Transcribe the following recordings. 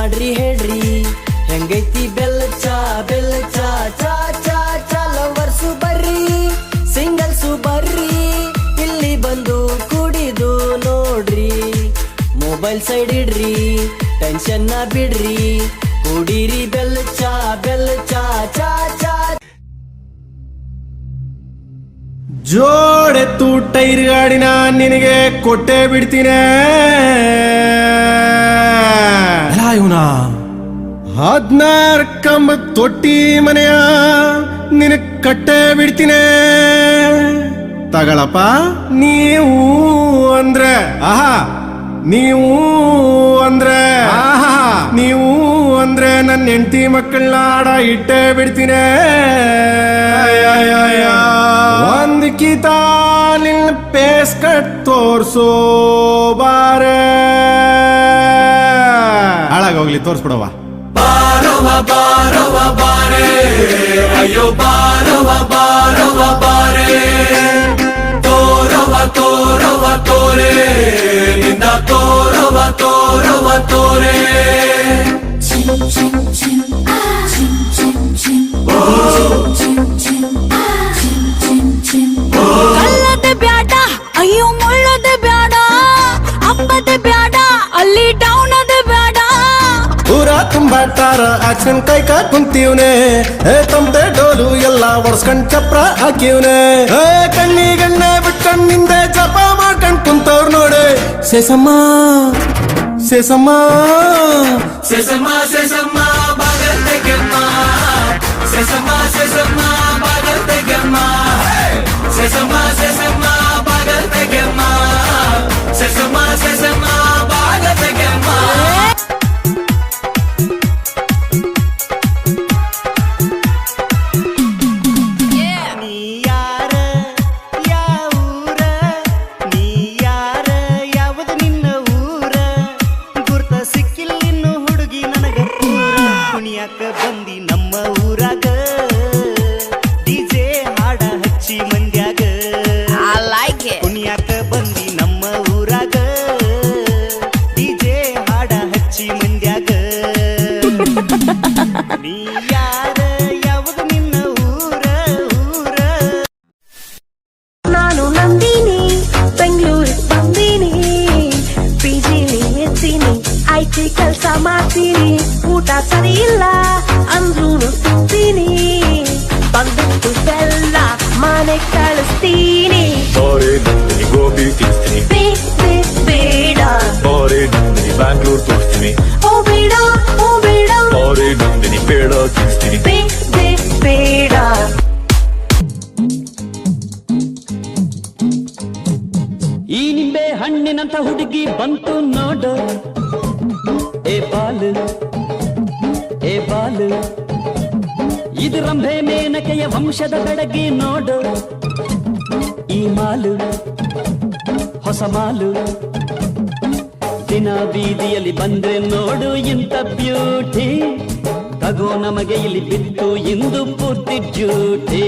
ಮಾಡ್ರಿ ಹೇಳ್ರಿ ಹೆಂಗೈತಿ ಬೆಲ್ಲ ಚಾ ಚಾ ಚಾ ಚಾ ಲವರ್ಸು ಬರ್ರಿ ಸಿಂಗಲ್ಸು ಬರ್ರಿ ಇಲ್ಲಿ ಬಂದು ಕುಡಿದು ನೋಡ್ರಿ ಮೊಬೈಲ್ ಸೈಡ್ ಇಡ್ರಿ ಟೆನ್ಷನ್ ನ ಬಿಡ್ರಿ ಕುಡೀರಿ ಬೆಲ್ಲ ಚಾ ಚಾ ಚಾ ಜೋಡೆತ್ತು ಟೈರ್ ಗಾಡಿನ ನಿನಗೆ ಕೊಟ್ಟೆ ಬಿಡ್ತೀನಿ ಇವನ 16 ಕಂಬ ತೊಟ್ಟಿ ಮನೆಯ ನಿನ ಕಟ್ಟೆ ಬಿಡ್ತೀನಿ ತಗಳಪ್ಪ ನೀವು ಅಂದ್ರೆ ಆಹಾ ನೀವು ಅಂದ್ರೆ ಆಹಾ ನೀವು ಅಂದ್ರೆ ನನ್ನ ಹೆಂಡತಿ ಮಕ್ಕಳನ್ನ ಆಡ ಇಟ್ಟೆ ಬಿಡ್ತೀನಿ ಒಂದ್ ಕಿತ ನಿನ್ನ ಪೇಸ್ ಕಟ್ ತೋರ್ಸೋ ಬಾರೆ ಹಾಳಾಗೋಗ್ಲಿ ತೋರ್ಸ್ಬಿಡವ ಬಾರವ ಬಾರವ ಬಾರೆ ಅಯ್ಯೋ ಬಾರವ ಬಾರವ ಬಾರೆ ತೋರವ ತೋರವ ತೋರೆ ನಿಂದ ತೋರವ ತೋರವ ತೋರೆ ಕಲ್ಲದೆ ಬ್ಯಾಡ ಅಯ್ಯೋ ಮುಳ್ಳದೆ ಬ್ಯಾಡ ಅಪ್ಪದೆ ಬ್ಯಾಡ ಅಲ್ಲಿ ಡೌನ್ ಅದೆ ಬ್ಯಾಡ ಊರ ತುಂಬಾಟಾರ ಆಕ್ಷನ್ ಕೈಕ ಕುಂತೀವ್ನೆ ತಮ್ದೆ ಡೋಲು ಎಲ್ಲ ಒಡ್ಸ್ಕೊಂಡ್ ಚಪ್ರ ಹಾಕಿವ್ನೆ ಕಣ್ಣಿಗಣ್ಣೆ ಬಿಟ್ಕಣ್ಣಿಂದ ಜಪ ಮಾಡ್ಕೊಂಡ್ ಕುಂತವ್ರ ನೋಡಿ ಸೇಸಮ್ಮ ಸೇಸಮ್ಮ ಸೆಸಮ್ಮ ಸೆಸಮ್ಮ ಬಾಗಲ್ ತೆಗೆಮ್ಮ ಸೆಸಮ್ಮ ಸೆಸಮ್ಮ ಬಾಗಲ್ ತೆಗೆಮ್ಮ ಸೆಸಮ್ಮ ಸೆಸಮ್ಮ ಬಾಗಲ್ ತೆಗೆಮ್ಮ ಸೆಸಮ್ಮ ಸೆಸಮ್ಮ ಬಾಗಲ್ ತೆಗೆಮ್ಮ ಬಂದಿ ನಮ್ಮ ಊರಾಗ ಡಿಜೆ ಹಾಡ ಹಚ್ಚಿ ಮಂಡ್ಯಾಗ ಕುಣಿಯಾಕ ಬಂದಿ ನಮ್ಮ ಊರಾಗ ಡಿಜೆ ಹಾಡ ಹಚ್ಚಿ ಮಂಡ್ಯಾಗ ನೀ ಯಾರ ಯಾವುದು ನಿನ್ನ ಊರ ಊರ ನಾನು ನಂದಿನಿ ಬೆಂಗಳೂರಿಗೆ ಬಂದೀನಿ ಪಿಜಿಲಿ ಎತ್ತೀನಿ ಐಟಿ ಕೆಲಸ ಮಾಡ್ತೀನಿ ಊಟ ಸರಿ ಇಲ್ಲ ಅಂದ್ರೂ ತಿಂತೀನಿ ಬಂದ್ಬಿಟ್ಟು ಬೆಲ್ಲ ಮನೆ ಕಳಿಸ್ತೀನಿ ಬಾರೆ ನಂದಿನಿ ಗೋಬಿ ತಿನ್ನಿಸ್ತೀನಿ ಬೇಡ ಬಾರೆ ನಂದಿನಿ ಬ್ಯಾಂಗ್ಳೂರ್ ತೋರಿಸ್ತೀನಿ ಓ ಬೇಡ ಬಾರೆ ನಂದಿನಿ ಬೇಡ ತಿನ್ನಿಸ್ತೀನಿ ಬೇಡ ಈ ನಿಂಬೆ ಹಣ್ಣಿನಂತ ಹುಡುಗಿ ಬಂತು ನೋಡು ಏ ಬಾಲು ಇದು ರಂಭೆ ಮೇನಕೆಯ ವಂಶದ ಬೆಡಗಿ ನೋಡು ಈ ಮಾಲು ಹೊಸ ಮಾಲು ದಿನ ಬೀದಿಯಲ್ಲಿ ಬಂದ್ರೆ ನೋಡು ಇಂಥ ಬ್ಯೂಟಿ ತಗೋ ನಮಗೆ ಇಲ್ಲಿ ಬಿತ್ತು ಇಂದು ಪೂರ್ತಿ ಡ್ಯೂಟಿ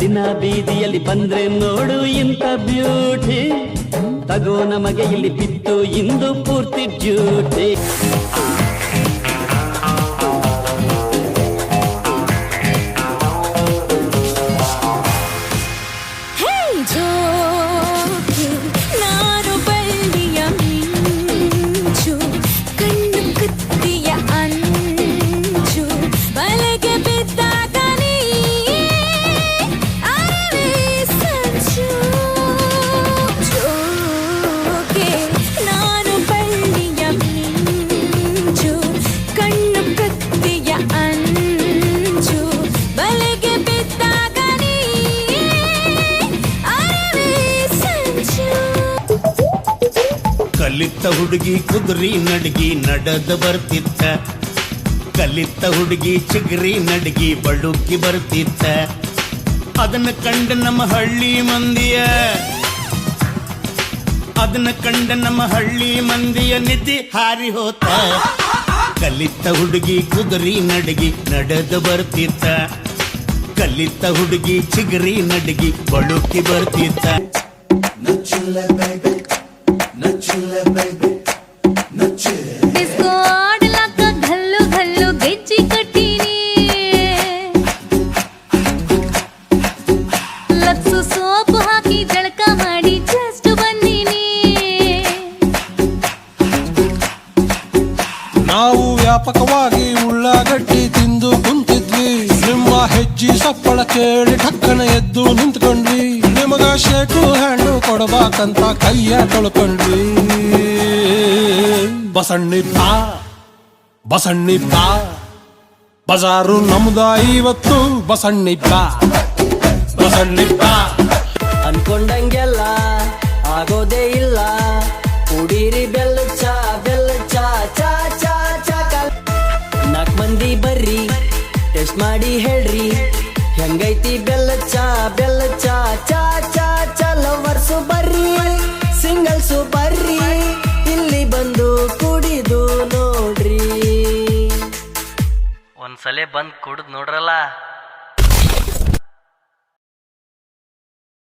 ದಿನ ಬೀದಿಯಲ್ಲಿ ಬಂದ್ರೆ ನೋಡು ಇಂಥ ಬ್ಯೂಟಿ ತಗೋ ನಮಗೆ ಇಲ್ಲಿ ಬಿತ್ತು ಇಂದು ಪೂರ್ತಿ ಡ್ಯೂಟಿ ನಾನು ಬಳ್ಳಿಯ ಮಿಂಚು ಕಣ್ಣು ಕತ್ತಿಯ ಅಂಚು ಬಲೆಗೆ ಬಿದ್ದಾಗ ನೀ ಅರವೇ ಸಂಚು ಜೋಕೆ ನಾನು ಬಳ್ಳಿಯ ಮಿಂಚು ಕಣ್ಣು ಕತ್ತಿಯ ಅಂಚು ಬಲೆಗೆ ಬಿದ್ದಾಗ ನೀ ಅರವೇ ಸಂಚು ಕಲಿತ ಹುಡುಗಿ ಕುದುರಿ ನಡಗಿ ನಡೆದ ಬರ್ತಿತ್ತ ಕಲಿತ ಹುಡುಗಿ ಚಿಗರಿ ನಡಗಿ ಬಳುಕಿ ಬರ್ತಿತ್ತ ಅದನ್ನ ಕಂಡ ನಮ್ಮ ಹಳ್ಳಿ ಮಂದಿಯ ನಿಧಿ ಹಾರಿ ಹೋತ ಕಲಿತ ಹುಡುಗಿ ಕುದುರಿ ನಡಗಿ ನಡೆದ ಬರ್ತಿತ್ತ ಕಲಿತ ಹುಡುಗಿ ಚಿಗರಿ ನಡಗಿ ಬಳುಕಿ ಬರ್ತಿತ್ತ ಡಿಸ್ಕೋ ಆಡ್ಲಕ್ಕ ನಾವು ವ್ಯಾಪಕವಾಗಿ ಉಳ್ಳಾಗಡ್ಡಿ ತಿಂದು ಕುಂತಿದ್ವಿ, ನಿಮ್ಮ ಹೆಜ್ಜೆ ಸಪ್ಪಳ ಕೇಳಿ ಠಕ್ಕನ ಎದ್ದು ನಿಂತ್ಕೊಂಡ್ವಿ, ನಿಮಗ ಶೇಕು ಹ್ಯಾಂಡು ಕೊಡಬೇಕಂತ ಕೈಯ ತೊಳ್ಕೊಂಡ್ವಿ. ಬಸಣ್ಣಿ ಬಾ ಬಸಣ್ಣಿ ಬಾ, ಬಜಾರು ನಮ್ದ ಇವತ್ತು, ಬಸಣ್ಣಿ ಬಾ ಬಸಣ್ಣಿ ಬಾ. ಅನ್ಕೊಂಡಂಗೆಲ್ಲ ಆಗೋದೇ ಇಲ್ಲ, ಕುಡೀರಿ ಬೆಲ್ಲ ಚಾ ಚಾ ಚಾ ಚಾ ಕಾಲ್. 4 ಮಂದಿ ಬರ್ರಿ ಟೆಸ್ಟ್ ಮಾಡಿ ಹೇಳ್ರಿ, ಹೆಂಗೈತಿ ಬೆಲ್ಲ ಚಾ ಚಾ ಚಾ ಚಾ. ಲವರ್ಸು ಬರ್ರಿ, ಸಿಂಗಲ್ಸು ಬರ್ರಿ, ಇಲ್ಲಿ ಬಂದು ಕುಡಿದು ನೋಡ್ರಿ. ಒಂದ್ಸಲ ಬಂದ್ ಕುಡಿದ್ ನೋಡ್ರಲ್ಲ.